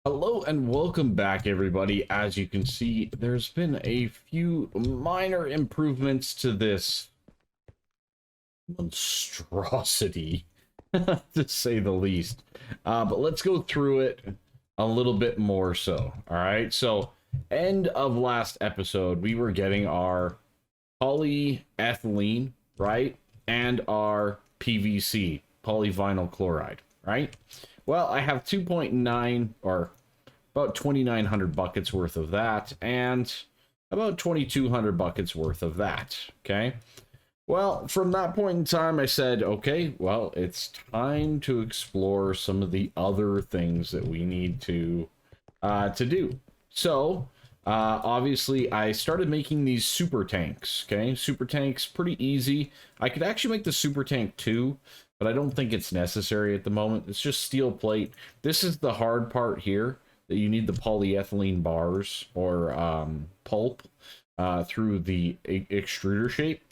Hello and welcome back, everybody. As you can see, there's been a few minor improvements to this monstrosity, to say the least. But let's go through it a little bit more so. All right. So, end of last episode, we were getting our polyethylene, right? And our PVC, polyvinyl chloride, right? Well, I have 2.9 or about 2,900 buckets worth of that and about 2,200 buckets worth of that. Okay. Well, from that point in time, I said, okay, well, it's time to explore some of the other things that we need to do. So, obviously, I started making these super tanks. Okay, super tanks, pretty easy. I could actually make the super tank too, but I don't think it's necessary at the moment. It's just steel plate. This is the hard part here, that you need the polyethylene bars or pulp through the extruder shape.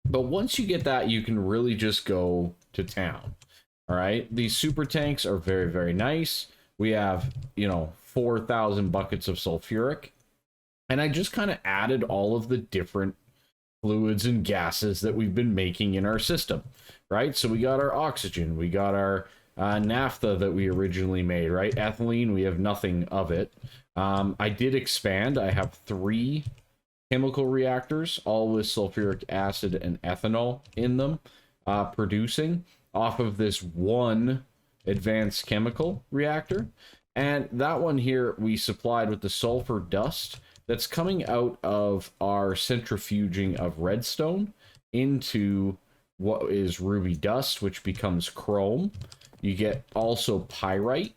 But once you get that, you can really just go to town. All right. These super tanks are very, very nice. We have, 4,000 buckets of sulfuric. And I just kind of added all of the different fluids and gases that we've been making in our system. Right. So we got our oxygen. We got our naphtha that we originally made. Right. Ethylene, we have nothing of it. I did expand. I have 3 chemical reactors, all with sulfuric acid and ethanol in them, producing off of this one advanced chemical reactor. And that one here we supplied with the sulfur dust that's coming out of our centrifuging of redstone into what is ruby dust, which becomes chrome. You get also pyrite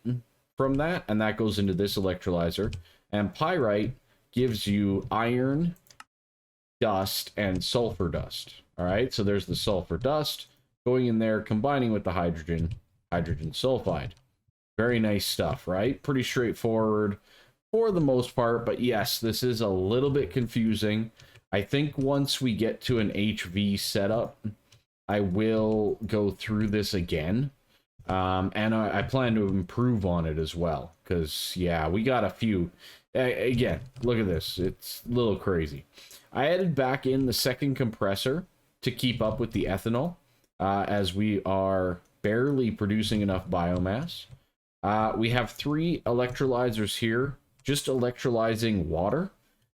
from that, and that goes into this electrolyzer. And pyrite gives you iron dust and sulfur dust. All right, so there's the sulfur dust going in there, combining with the hydrogen sulfide. Very nice stuff, right? Pretty straightforward for the most part, but yes, this is a little bit confusing. I think once we get to an HV setup, I will go through this again. And I plan to improve on it as well, because yeah, we got a few. Again, look at this, it's a little crazy. I added back in the second compressor to keep up with the ethanol, as we are barely producing enough biomass. We have 3 electrolyzers here, just electrolyzing water.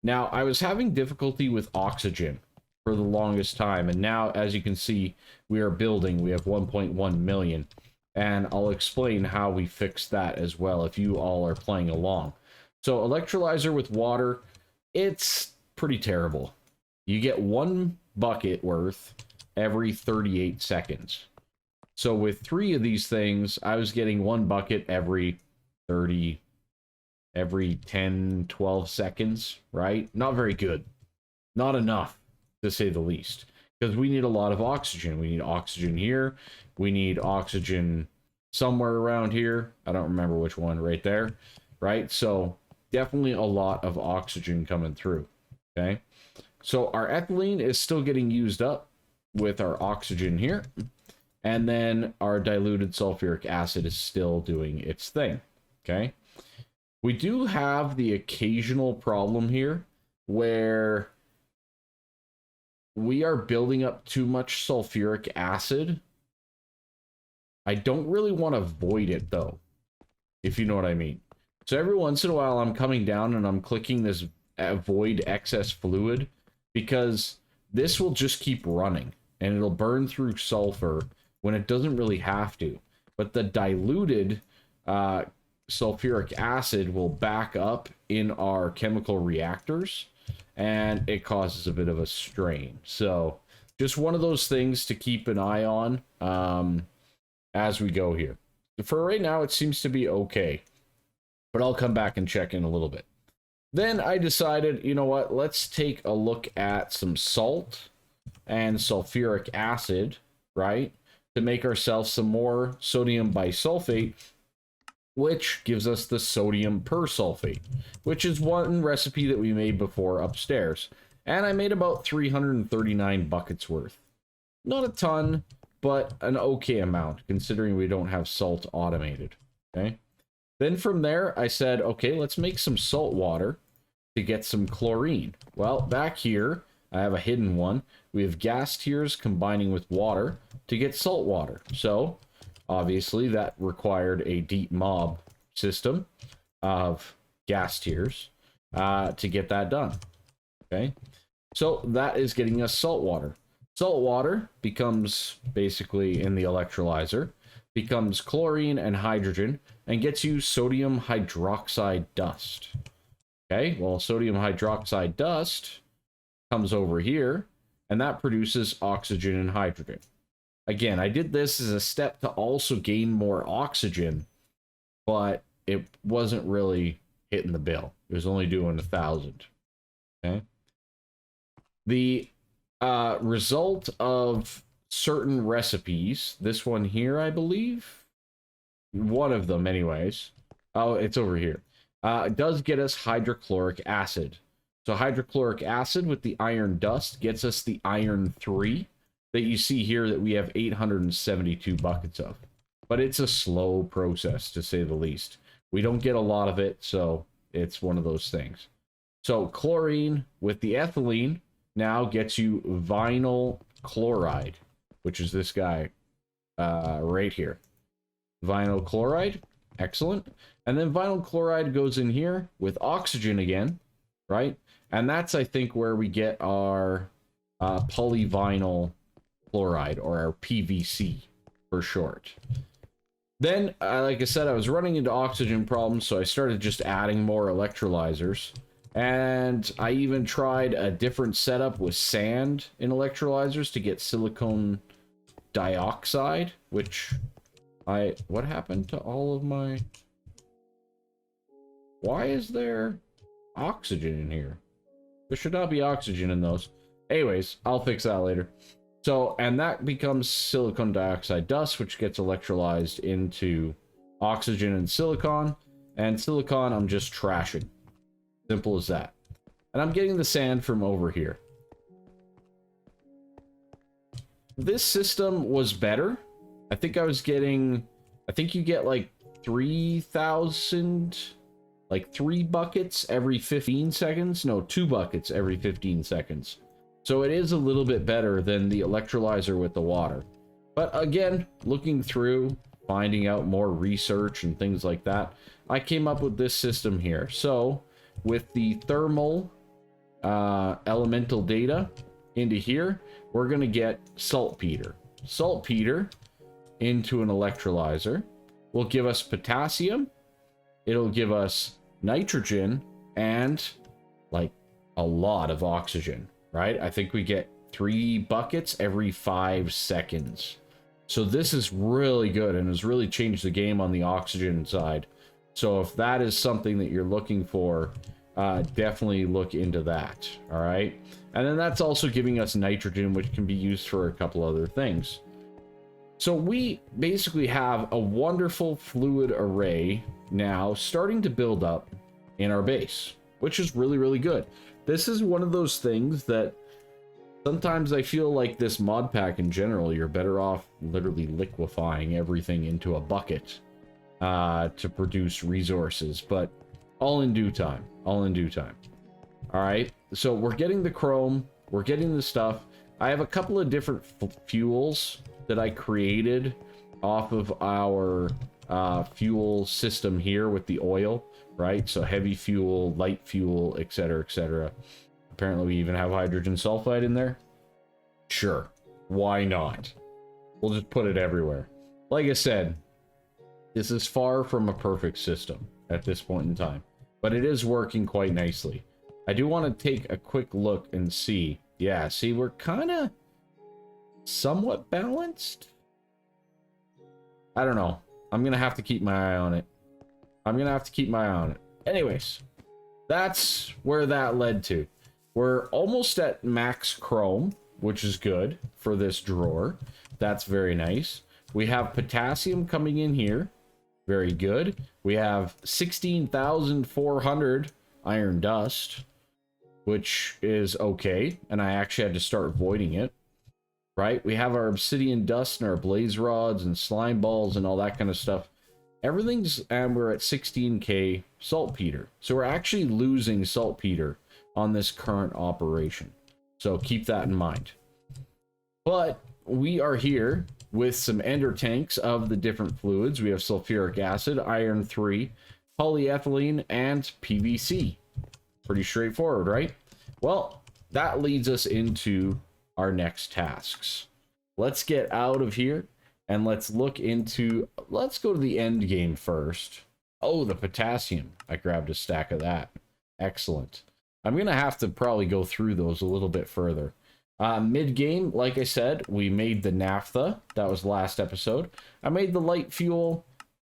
Now, I was having difficulty with oxygen for the longest time, and now, as you can see, we are building. We have 1.1 million, and I'll explain how we fix that as well if you all are playing along. So, electrolyzer with water, it's pretty terrible. You get 1 bucket worth every 38 seconds. So with 3 of these things, I was getting 1 bucket every 10, 12 seconds, right? Not very good. Not enough, to say the least. Because we need a lot of oxygen. We need oxygen here. We need oxygen somewhere around here. I don't remember which one, right there. Right? So definitely a lot of oxygen coming through. Okay? So our ethylene is still getting used up with our oxygen here. And then our diluted sulfuric acid is still doing its thing. Okay? We do have the occasional problem here where we are building up too much sulfuric acid. I don't really want to void it, though, if you know what I mean. So every once in a while, I'm coming down and I'm clicking this void excess fluid, because this will just keep running and it'll burn through sulfur when it doesn't really have to. But the diluted sulfuric acid will back up in our chemical reactors, and it causes a bit of a strain. So just one of those things to keep an eye on as we go here. For right now, it seems to be okay, but I'll come back and check in a little bit. Then I decided, you know what, let's take a look at some salt and sulfuric acid, right, to make ourselves some more sodium bisulfate, which gives us the sodium persulfate, which is one recipe that we made before upstairs. And I made about 339 buckets worth. Not a ton, but an okay amount, considering we don't have salt automated, okay? Then from there, I said, okay, let's make some salt water to get some chlorine. Well, back here, I have a hidden one. We have gas tiers combining with water to get salt water. So, obviously, that required a deep mob system of gas tiers to get that done. Okay, so that is getting us salt water. Salt water becomes, basically in the electrolyzer, becomes chlorine and hydrogen and gets you sodium hydroxide dust. Okay, well, sodium hydroxide dust comes over here, and that produces oxygen and hydrogen. Again, I did this as a step to also gain more oxygen, but it wasn't really hitting the bill. It was only doing 1,000. Okay. The result of certain recipes, this one here, I believe, one of them anyways. Oh, it's over here. It does get us hydrochloric acid. So hydrochloric acid with the iron dust gets us the iron 3 that you see here that we have 872 buckets of. But it's a slow process, to say the least. We don't get a lot of it, so it's one of those things. So chlorine with the ethylene now gets you vinyl chloride, which is this guy right here. Vinyl chloride, excellent. And then vinyl chloride goes in here with oxygen again, right? And that's, I think, where we get our polyvinyl chloride, or our PVC for short. Then, like I said, I was running into oxygen problems, so I started just adding more electrolyzers. And I even tried a different setup with sand in electrolyzers to get silicon dioxide, which what happened to all of my... Why is there oxygen in here? There should not be oxygen in those. Anyways, I'll fix that later. So, and that becomes silicon dioxide dust, which gets electrolyzed into oxygen and silicon. And silicon, I'm just trashing. Simple as that. And I'm getting the sand from over here. This system was better. I think I was getting... I think you get like 3,000... Like 3 buckets every 15 seconds? No, 2 buckets every 15 seconds. So it is a little bit better than the electrolyzer with the water. But again, looking through, finding out more research and things like that, I came up with this system here. So with the thermal elemental data into here, we're going to get saltpeter. Saltpeter into an electrolyzer will give us potassium. It'll give us nitrogen and like a lot of oxygen, right? I think we get 3 buckets every 5 seconds. So this is really good and has really changed the game on the oxygen side. So if that is something that you're looking for, definitely look into that. All right. And then that's also giving us nitrogen, which can be used for a couple other things. So we basically have a wonderful fluid array now starting to build up in our base, which is really, really good. This is one of those things that sometimes I feel like this mod pack in general, you're better off literally liquefying everything into a bucket to produce resources, but all in due time, all in due time. All right, so we're getting the chrome, we're getting the stuff. I have a couple of different fuels that I created off of our fuel system here with the oil, right? So heavy fuel, light fuel, etc., etc. Apparently we even have hydrogen sulfide in there. Sure, why not? We'll just put it everywhere. Like I said, this is far from a perfect system at this point in time, but it is working quite nicely. I do want to take a quick look and see. Yeah, see, we're kind of somewhat balanced. I don't know. I'm going to have to keep my eye on it. I'm going to have to keep my eye on it. Anyways, that's where that led to. We're almost at max chrome, which is good for this drawer. That's very nice. We have potassium coming in here. Very good. We have 16,400 iron dust, which is okay. And I actually had to start voiding it. Right? We have our obsidian dust and our blaze rods and slime balls and all that kind of stuff. and we're at 16k saltpeter. So we're actually losing saltpeter on this current operation. So keep that in mind. But we are here with some ender tanks of the different fluids. We have sulfuric acid, iron 3, polyethylene, and PVC. Pretty straightforward, right? Well, that leads us into our next tasks. Let's get out of here and let's go to the end game first. Oh, the potassium. I grabbed a stack of that. Excellent. I'm going to have to probably go through those a little bit further. Mid-game, like I said, we made the naphtha. That was last episode. I made the light fuel.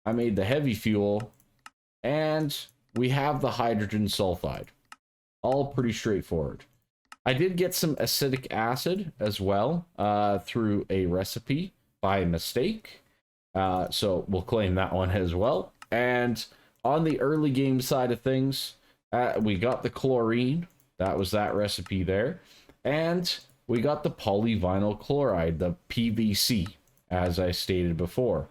I made the heavy fuel. And we have the hydrogen sulfide. All pretty straightforward. I did get some acetic acid as well through a recipe by mistake. So we'll claim that one as well. And on the early game side of things, we got the chlorine. That was that recipe there. And we got the polyvinyl chloride, the PVC, as I stated before.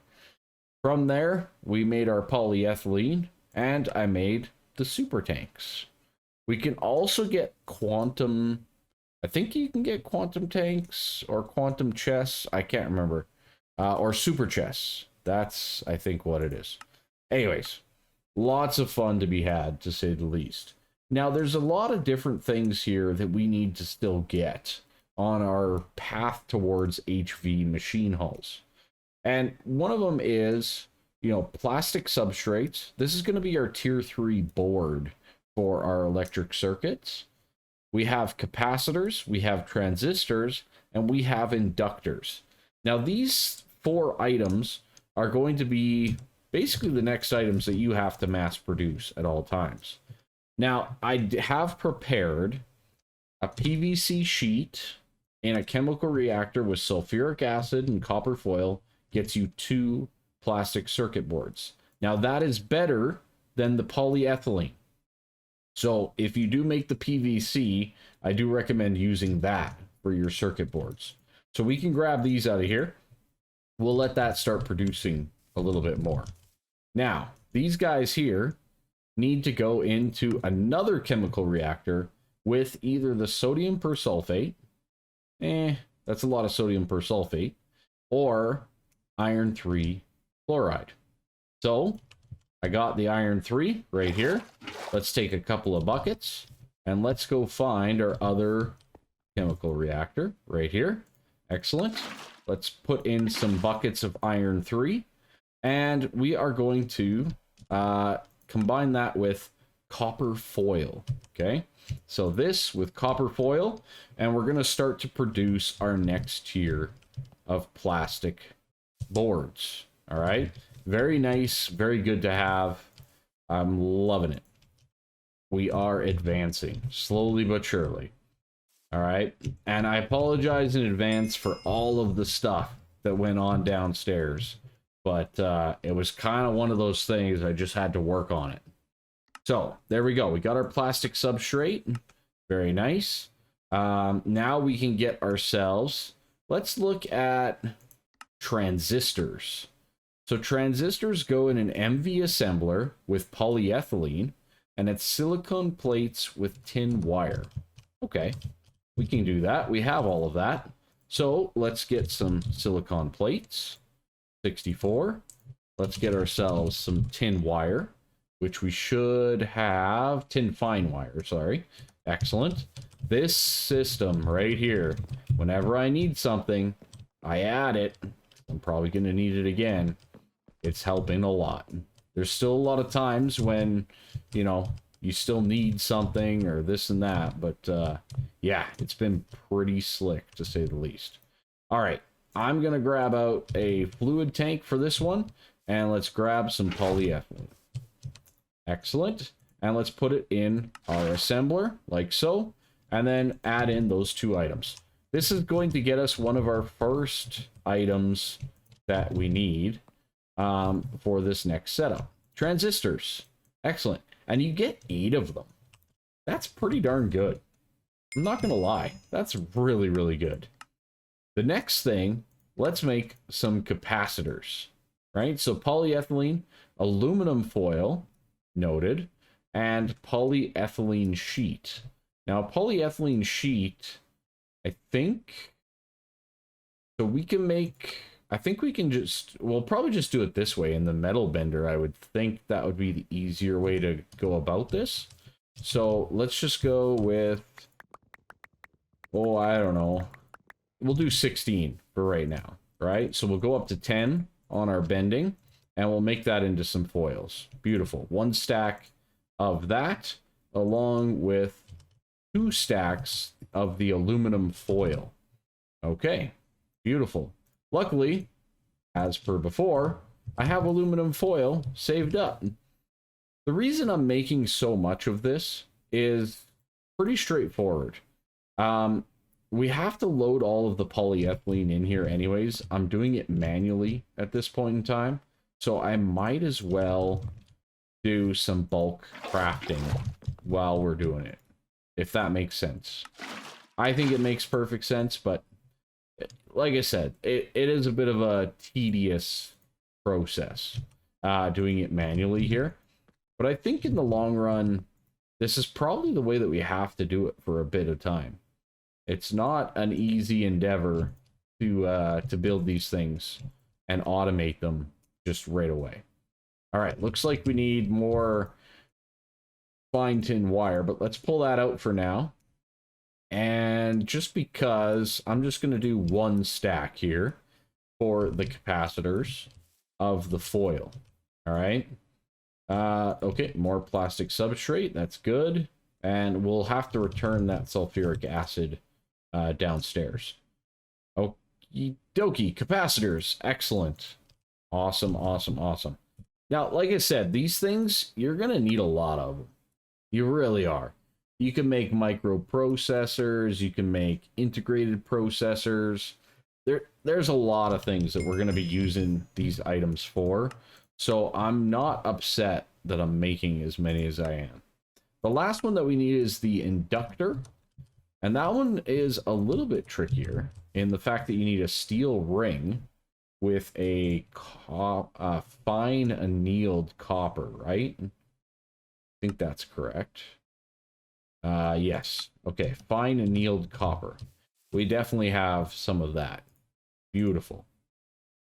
From there, we made our polyethylene, and I made the super tanks. We can also get quantum... I think you can get quantum tanks or quantum chests. I can't remember. Or super chests. That's, I think, what it is. Anyways, lots of fun to be had, to say the least. Now, there's a lot of different things here that we need to still get on our path towards HV machine hulls. And one of them is, plastic substrates. This is going to be our tier 3 board for our electric circuits. We have capacitors, we have transistors, and we have inductors. Now, these 4 items are going to be basically the next items that you have to mass produce at all times. Now, I have prepared a PVC sheet in a chemical reactor with sulfuric acid and copper foil, gets you 2 plastic circuit boards. Now, that is better than the polyethylene. So if you do make the PVC, I do recommend using that for your circuit boards. So we can grab these out of here. We'll let that start producing a little bit more. Now, these guys here need to go into another chemical reactor with either the sodium persulfate, that's a lot of sodium persulfate, or iron 3 chloride. So I got the iron 3 right here. Let's take a couple of buckets and let's go find our other chemical reactor right here. Excellent. Let's put in some buckets of iron 3 and we are going to combine that with copper foil. Okay, so this with copper foil, and we're going to start to produce our next tier of plastic boards. All right, very nice, very good to have. I'm loving it. We are advancing slowly but surely. All right, and I apologize in advance for all of the stuff that went on downstairs, but it was kind of one of those things. I just had to work on it. So there we go. We got our plastic substrate. Very nice. Now we can get ourselves, let's look at transistors. So transistors go in an MV assembler with polyethylene, and it's silicone plates with tin wire. Okay, we can do that. We have all of that. So let's get some silicone plates. 64. Let's get ourselves some tin wire, which we should have. Tin fine wire, sorry. Excellent. This system right here, whenever I need something, I add it. I'm probably going to need it again. It's helping a lot. There's still a lot of times when, you still need something or this and that, but yeah, it's been pretty slick to say the least. All right, I'm going to grab out a fluid tank for this one, and let's grab some polyethylene. Excellent. And let's put it in our assembler, like so, and then add in those 2 items. This is going to get us one of our first items that we need for this next setup. Transistors. Excellent. And you get 8 of them. That's pretty darn good. I'm not going to lie. That's really, really good. The next thing, let's make some capacitors. right? So polyethylene, aluminum foil, noted, and polyethylene sheet. Now, polyethylene sheet, I think, so we can make, I think we can just, we'll probably just do it this way in the metal bender. I would think that would be the easier way to go about this. So let's just go with, oh, I don't know. We'll do 16 for right now, right? So we'll go up to 10 on our bending, and we'll make that into some foils. Beautiful. 1 stack of that, along with 2 stacks of the aluminum foil. Okay, beautiful. Luckily, as per before, I have aluminum foil saved up. The reason I'm making so much of this is pretty straightforward. We have to load all of the polyethylene in here anyways. I'm doing it manually at this point in time, so I might as well do some bulk crafting while we're doing it, if that makes sense. I think it makes perfect sense, but like I said, it is a bit of a tedious process doing it manually here. But I think in the long run, this is probably the way that we have to do it for a bit of time. It's not an easy endeavor to build these things and automate them just right away. All right, looks like we need more fine tin wire, but let's pull that out for now. And just because, I'm just going to do 1 stack here for the capacitors of the foil. All right. Okay, more plastic substrate. That's good. And we'll have to return that sulfuric acid downstairs. Okie dokie, capacitors. Excellent. Awesome, awesome, awesome. Now, like I said, these things, you're going to need a lot of them. You really are. You can make microprocessors. You can make integrated processors. There's a lot of things that we're going to be using these items for. So I'm not upset that I'm making as many as I am. The last one that we need is the inductor. And that one is a little bit trickier in the fact that you need a steel ring with a fine annealed copper, right? I think that's correct. Yes. Okay, fine annealed copper. We definitely have some of that. Beautiful.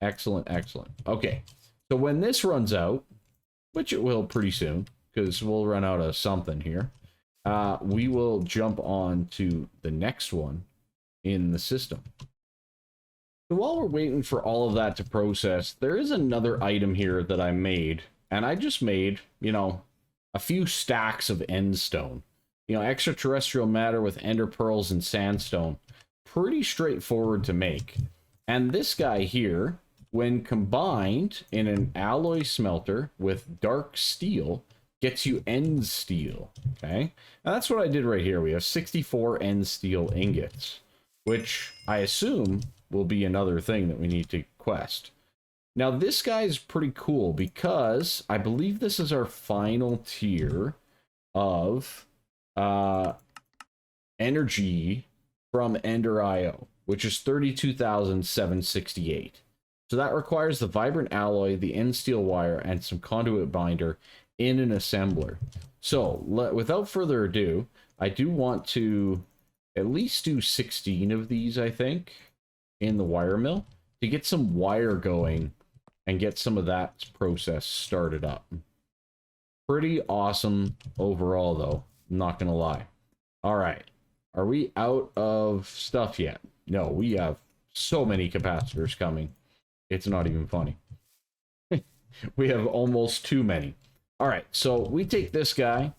Excellent, excellent. Okay, so when this runs out, which it will pretty soon, because we'll run out of something here, we will jump on to the next one in the system. So while we're waiting for all of that to process, there is another item here that I made, and I just made, you know, a few stacks of endstone. You know, extraterrestrial matter with ender pearls and sandstone. Pretty straightforward to make. And this guy here, when combined in an alloy smelter with dark steel, gets you end steel. Okay, and that's what I did right here. We have 64 end steel ingots, which I assume will be another thing that we need to quest. Now this guy is pretty cool because I believe this is our final tier of energy from Ender IO, which is 32,768. So that requires the vibrant alloy, the end steel wire, and some conduit binder in an assembler. So without further ado, I do want to at least do 16 of these, I think, in the wire mill to get some wire going and get some of that process started up. Pretty awesome overall, though. I'm not gonna lie. All right, are we out of stuff yet? No, we have so many capacitors coming. It's not even funny. We have almost too many. All right, so we take this guy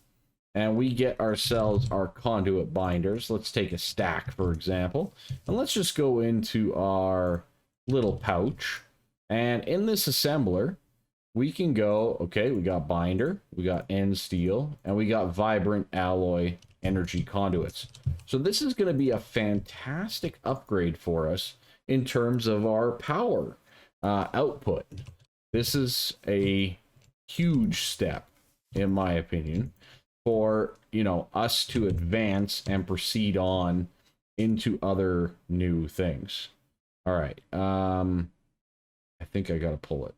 and we get ourselves our conduit binders. Let's take a stack, for example, and let's just go into our little pouch. And in this assembler, we can go, okay, we got binder, we got end steel, and we got vibrant alloy energy conduits. So this is going to be a fantastic upgrade for us in terms of our power output. This is a huge step, in my opinion, for, you know, us to advance and proceed on into other new things. All right. I think I got to pull it.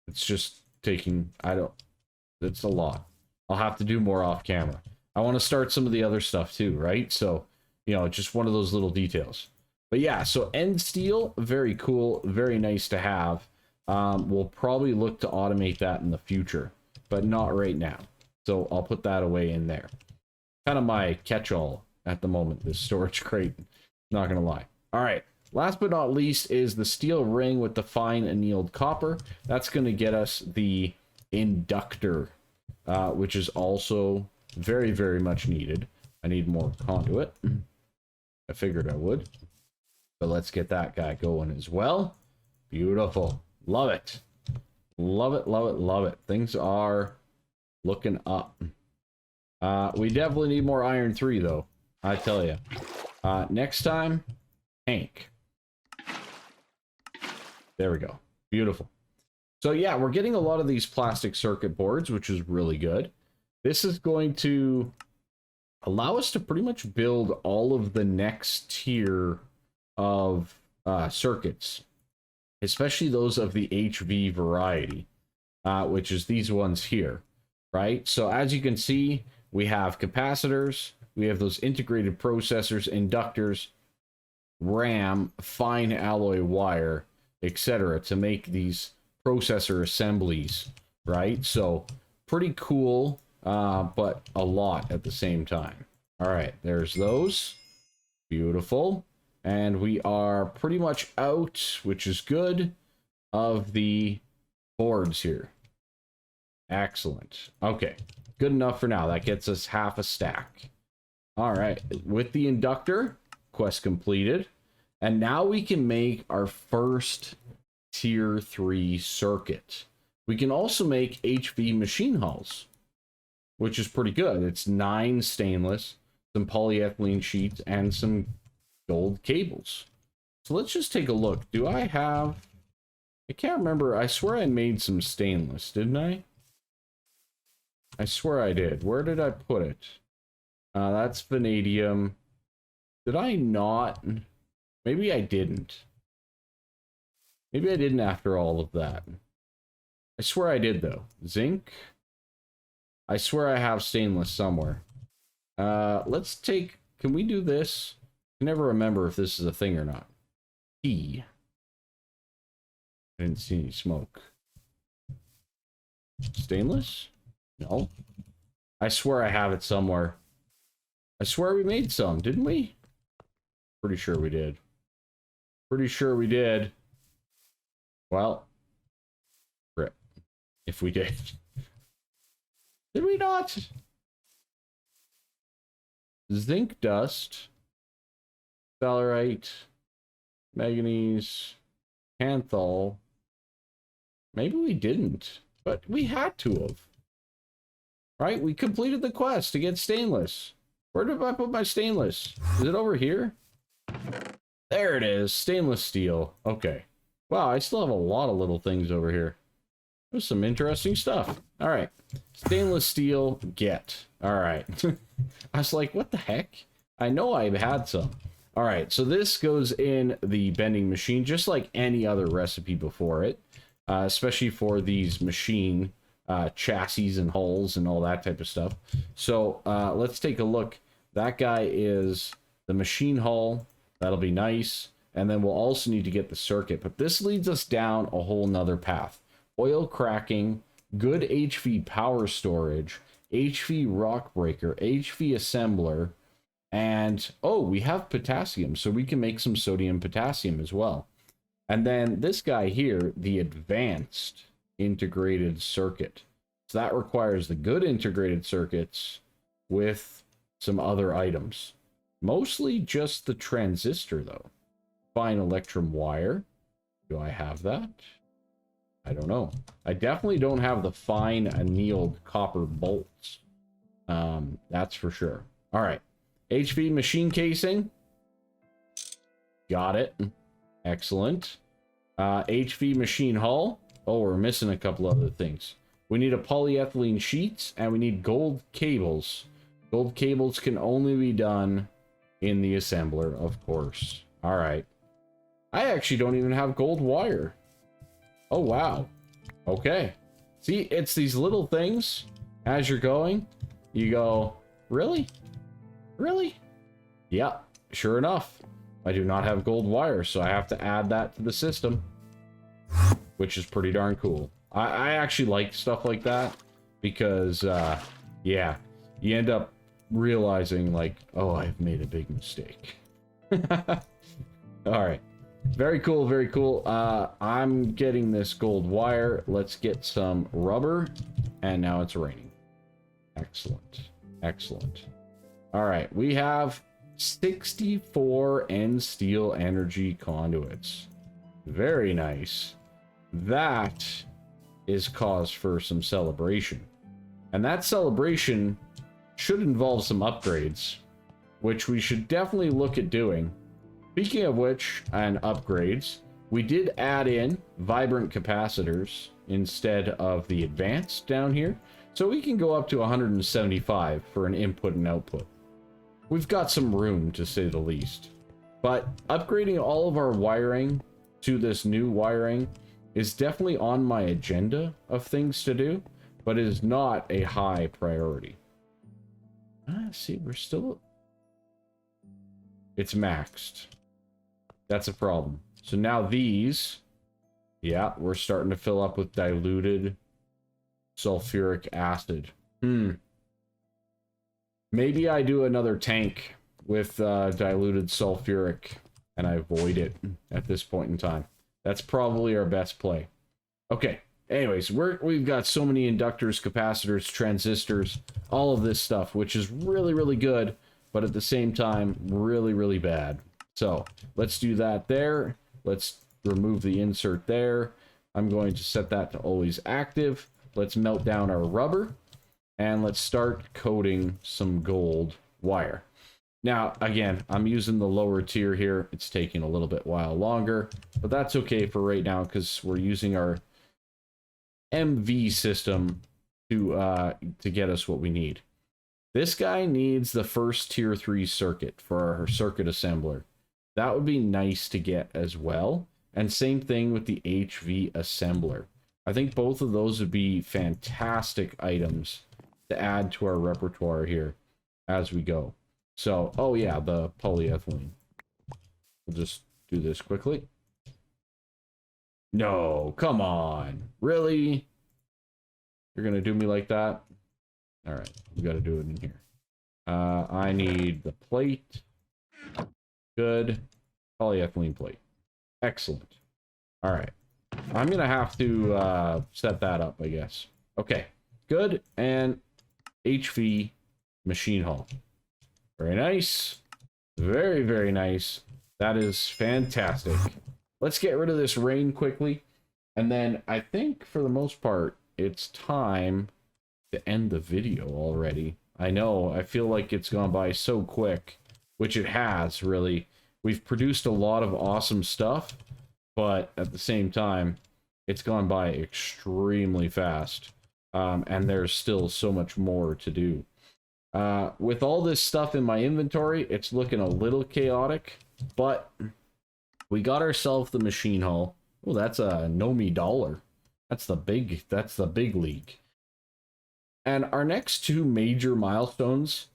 It's just taking, it's a lot. I'll have to do more off camera. I want to start some of the other stuff too, right? So, you know, just one of those little details. But yeah, so end steel, very cool, very nice to have. We'll probably look to automate that in the future, but not right now. So I'll put that away in there. Kind of my catch-all at the moment, this storage crate. Not gonna lie. All right, last but not least is the steel ring with the fine annealed copper. That's gonna get us the inductor, which is also very, very much needed. I need more conduit. I figured I would. But let's get that guy going as well. Beautiful. Love it. Love it, love it, love it. Things are looking up. We definitely need more iron 3, though. I tell you. Next time, tank. There we go. Beautiful. So yeah, we're getting a lot of these plastic circuit boards, which is really good. This is going to allow us to pretty much build all of the next tier of circuits, especially those of the HV variety, which is these ones here, right? So as you can see, we have capacitors, we have those integrated processors, inductors, RAM, fine alloy wire, etc. to make these processor assemblies, right? So pretty cool, but a lot at the same time. All right, there's those. Beautiful. And we are pretty much out, which is good, of the boards here. Excellent. Okay, good enough for now. That gets us half a stack. All right, with the inductor, quest completed. And now we can make our first tier 3 circuit. We can also make HV machine hulls, which is pretty good. It's 9 stainless, some polyethylene sheets, and some gold cables. So let's just take a look. Do I have... I can't remember. I swear I made some stainless, didn't I? I swear I did. Where did I put it? That's vanadium. Did I not? Maybe I didn't. Maybe I didn't after all of that. I swear I did, though. Zinc. I swear I have stainless somewhere. Let's take... Can we do this? I can never remember if this is a thing or not. T. I didn't see any smoke. Stainless? No. I swear I have it somewhere. I swear we made some, didn't we? Pretty sure we did. Pretty sure we did. Well, rip. If we did. Did we not? Zinc dust. Sphalerite. Manganese. Canthal. Maybe we didn't, but we had to have. Right? We completed the quest to get stainless. Where did I put my stainless? Is it over here? There it is. Stainless steel. Okay. Wow, I still have a lot of little things over here. There's some interesting stuff. All right. Stainless steel, get. All right. I was like, what the heck? I know I've had some. All right, so this goes in the bending machine, just like any other recipe before it, especially for these machine chassis and hulls and all that type of stuff. So let's take a look. That guy is the machine hull. That'll be nice. And then we'll also need to get the circuit. But this leads us down a whole nother path. Oil cracking, good HV power storage, HV rock breaker, HV assembler, and oh, we have potassium, so we can make some sodium potassium as well. And then this guy here, the advanced integrated circuit. So that requires the good integrated circuits with some other items. Mostly just the transistor, though. Fine electrum wire. Do I have that? I don't know. I definitely don't have the fine annealed copper bolts. That's for sure. All right. HV machine casing. Got it. Excellent. HV machine hull. Oh, we're missing a couple other things. We need a polyethylene sheet, and we need gold cables. Gold cables can only be done in the assembler, of course. All right. I actually don't even have gold wire. Oh, wow. Okay. See, it's these little things as you're going. You go, really? Really? Yeah, sure enough. I do not have gold wire, so I have to add that to the system, which is pretty darn cool. I actually like stuff like that because, yeah, you end up realizing, like, oh, I've made a big mistake. All right. Very cool, very cool. I'm getting this gold wire. Let's get some rubber. And now it's raining. Excellent. Excellent. All right. We have 64 end steel energy conduits. Very nice. That is cause for some celebration. And that celebration should involve some upgrades, which we should definitely look at doing. Speaking of which, and upgrades, we did add in vibrant capacitors instead of the advanced down here, so we can go up to 175 for an input and output. We've got some room, to say the least. But upgrading all of our wiring to this new wiring is definitely on my agenda of things to do, but it is not a high priority. See, we're still... It's maxed. That's a problem. So now these, yeah, we're starting to fill up with diluted sulfuric acid. Maybe I do another tank with diluted sulfuric and I void it at this point in time. That's probably our best play. Okay. Anyways, we've got so many inductors, capacitors, transistors, all of this stuff, which is really, really good, but at the same time, really, really bad. So let's do that there. Let's remove the insert there. I'm going to set that to always active. Let's melt down our rubber and let's start coating some gold wire. Now, again, I'm using the lower tier here. It's taking a little bit while longer, but that's okay for right now because we're using our MV system to get us what we need. This guy needs the first tier 3 circuit for our circuit assembler. That would be nice to get as well. And same thing with the HV assembler. I think both of those would be fantastic items to add to our repertoire here as we go. So, oh yeah, the polyethylene. We'll just do this quickly. No, come on. Really? You're gonna do me like that? Alright, we gotta do it in here. I need the plate. Good. Polyethylene plate. Excellent. Alright. I'm gonna have to set that up, I guess. Okay. Good. And HV machine hall. Very nice. Very, very nice. That is fantastic. Let's get rid of this rain quickly. And then I think for the most part, it's time to end the video already. I know, I feel like it's gone by so quick, which it has, really. We've produced a lot of awesome stuff, but at the same time, it's gone by extremely fast. And there's still so much more to do. With all this stuff in my inventory, it's looking a little chaotic, but we got ourselves the machine hall. Oh, that's a Nomi dollar. That's the big league. And our next two major milestones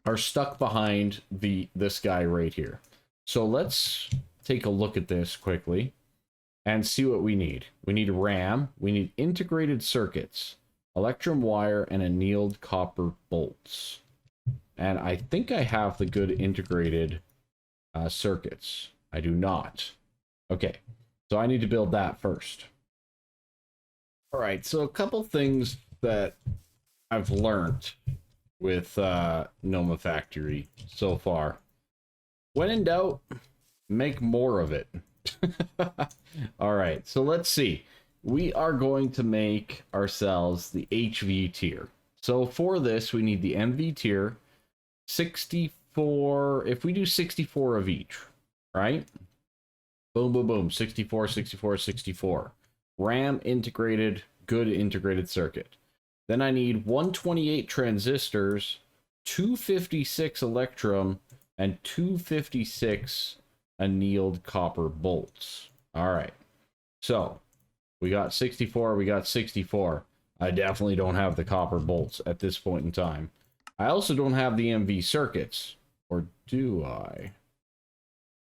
are stuck behind this guy right here. So let's take a look at this quickly and see what we need. We need RAM, we need integrated circuits, electrum wire, and annealed copper bolts. And I think I have the good integrated circuits. I do not. Okay, so I need to build that first. All right, so a couple things that I've learned with Nomifactory so far. When in doubt, make more of it. All right, so let's see. We are going to make ourselves the HV tier. So for this, we need the MV tier, 64, if we do 64 of each, right? Boom, boom, boom, 64, 64, 64. RAM integrated, good integrated circuit. Then I need 128 transistors, 256 electrum, and 256 annealed copper bolts. All right. So We got 64, we got 64. I definitely don't have the copper bolts at this point in time. I also don't have the MV circuits. Or do I?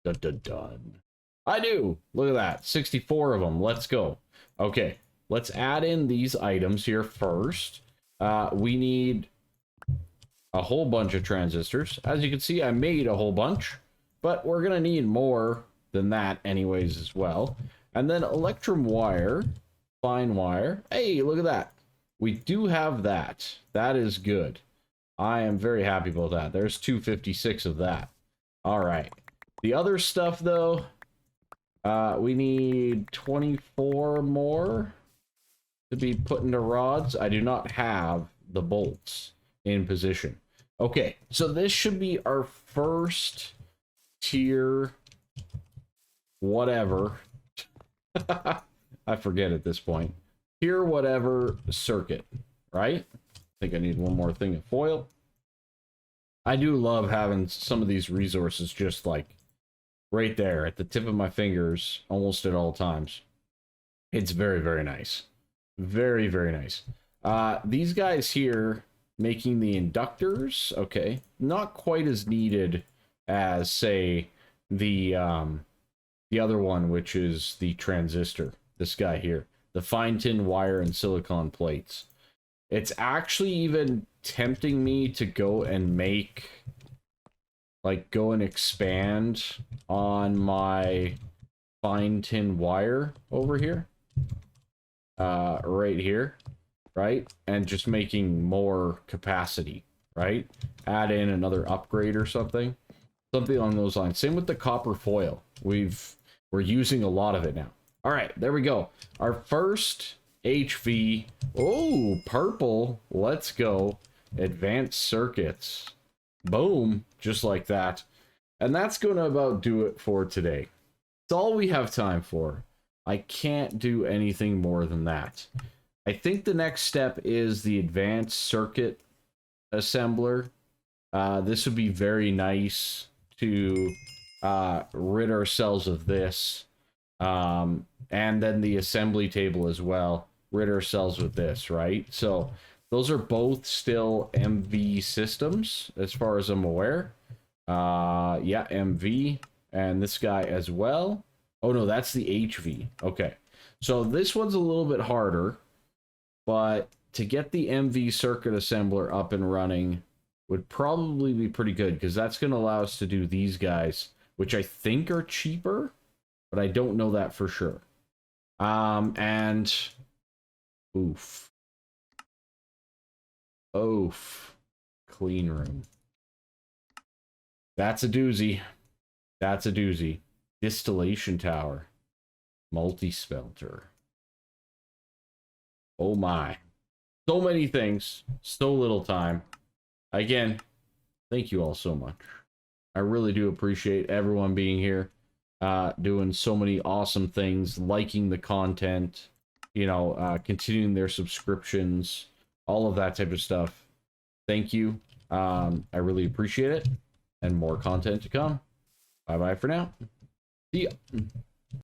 Dun dun dun. I do! Look at that. 64 of them. Let's go. Okay, let's add in these items here first. We need a whole bunch of transistors. As you can see, I made a whole bunch, but we're gonna need more than that anyways as well. And then electrum wire, fine wire. Hey, look at that. We do have that. That is good. I am very happy about that. There's 256 of that. All right. The other stuff, though, we need 24 more to be put into rods. I do not have the bolts in position. Okay, so this should be our first tier whatever. I forget at this point. Tier whatever circuit, right? I think I need one more thing of foil. I do love having some of these resources just like right there at the tip of my fingers almost at all times. It's very, very nice. Very, very nice. These guys here making the inductors, okay, not quite as needed as, say, the other one, which is the transistor. This guy here, the fine tin wire and silicon plates. It's actually even tempting me to go and make, like, go and expand on my fine tin wire over here. Right here, right? And just making more capacity, right? Add in another upgrade or something. Something along those lines. Same with the copper foil. We're using a lot of it now. All right, there we go. Our first HV. Oh, purple. Let's go. Advanced circuits. Boom. Just like that. And that's going to about do it for today. It's all we have time for. I can't do anything more than that. I think the next step is the advanced circuit assembler. This would be very nice to rid ourselves of this. And then the assembly table as well. Rid ourselves with this, right? So those are both still MV systems as far as I'm aware. Yeah, MV. And this guy as well. Oh no, that's the HV. Okay. So this one's a little bit harder. But to get the MV circuit assembler up and running would probably be pretty good, because that's going to allow us to do these guys, which I think are cheaper, but I don't know that for sure. And oof. Clean room. That's a doozy. That's a doozy. Distillation tower. Multi-smelter. Oh my. So many things. So little time. Again, thank you all so much. I really do appreciate everyone being here. Doing so many awesome things. Liking the content. You know, continuing their subscriptions. All of that type of stuff. Thank you. I really appreciate it. And more content to come. Bye-bye for now. See ya.